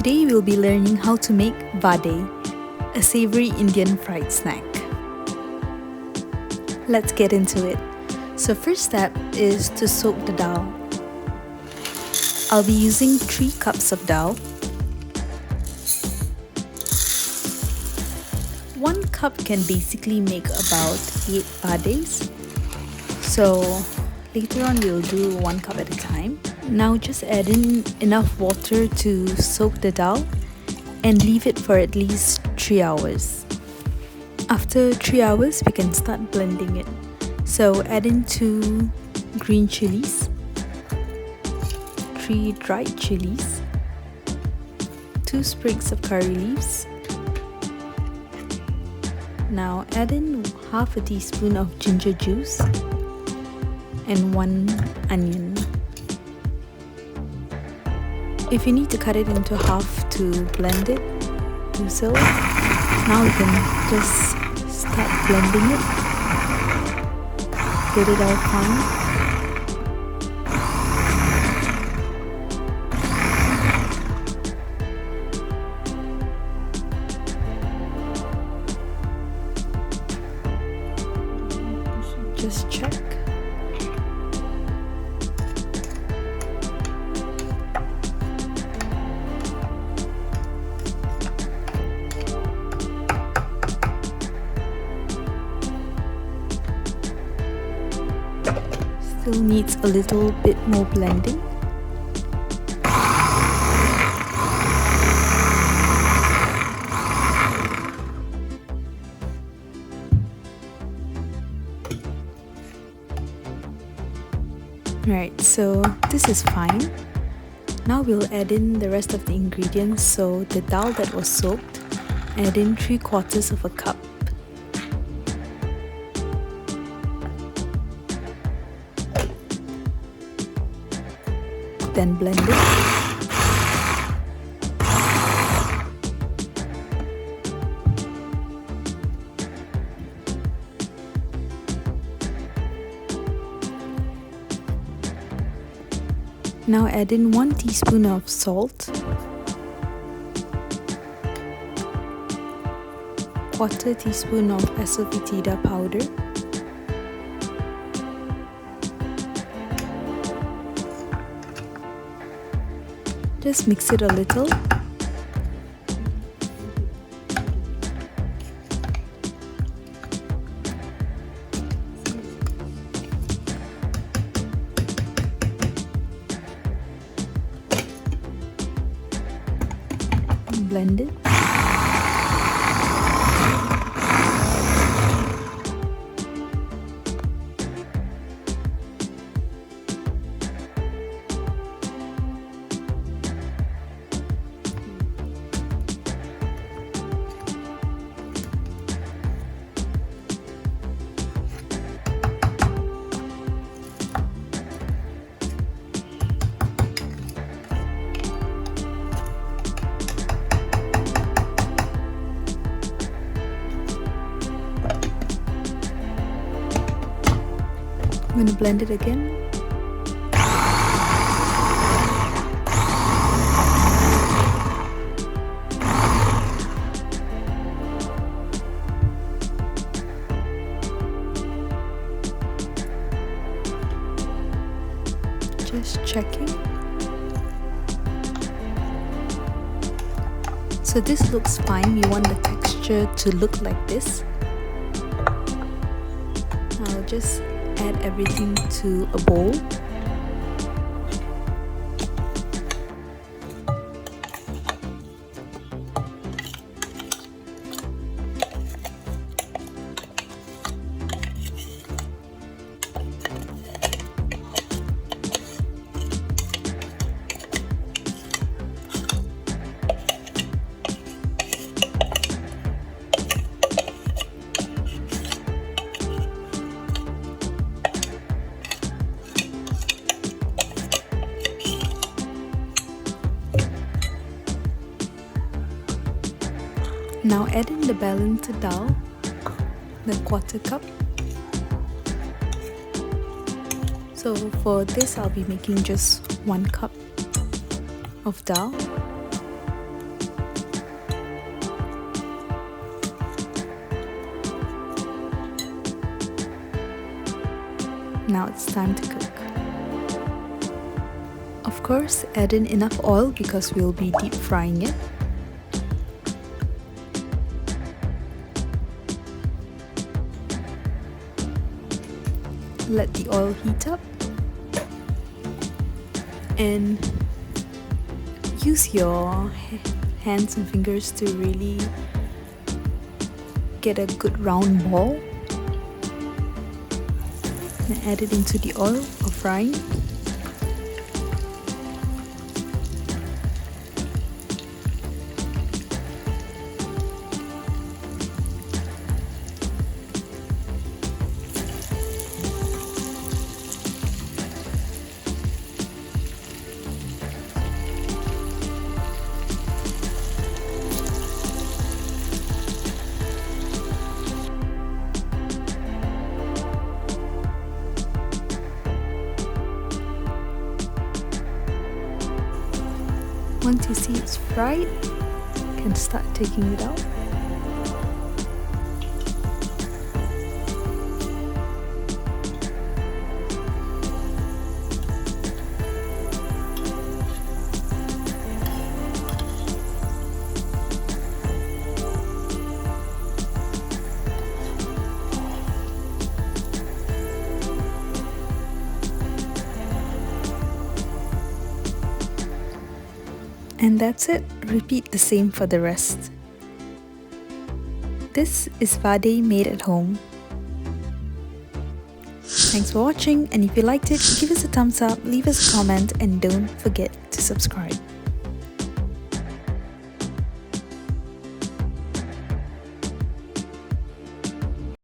Today we'll be learning how to make vadai, a savory Indian fried snack. Let's get into it. So first step is to soak the dal. I'll be using 3 cups of dal. 1 cup can basically make about 8 vades. So later on we'll do 1 cup at a time. Now just add in enough water to soak the dal and leave it for at least 3 hours. After 3 hours, we can start blending it. So add in 2 green chillies, 3 dried chillies, 2 sprigs of curry leaves. Now add in half a teaspoon of ginger juice and 1 onion. If you need to cut it into half to blend it, do so. Now we can just start blending it. Get it all fine. Just check. Still needs a little bit more blending. Right, so this is fine. Now we'll add in the rest of the ingredients. So the dal that was soaked, add in 3/4 of a cup. Then blend it. Now add in 1 teaspoon of salt, 1/4 teaspoon of asafoetida powder, just mix it a little. Blend it. I'm going to blend it again. Just checking. So this looks fine. We want the texture to look like this. I'll just add everything to a bowl. Now add in the balanced dal, the 1/4 cup. So for this I'll be making just 1 cup of dal. Now it's time to cook. Of course, add in enough oil because we'll be deep frying it. Let the oil heat up and use your hands and fingers to really get a good round ball and add it into the oil of frying. Once you see it's fried, you can start taking it out. And that's it. Repeat the same for the rest. This is Vade made at home. Thanks for watching, and if you liked it, give us a thumbs up, leave us a comment, and don't forget to subscribe.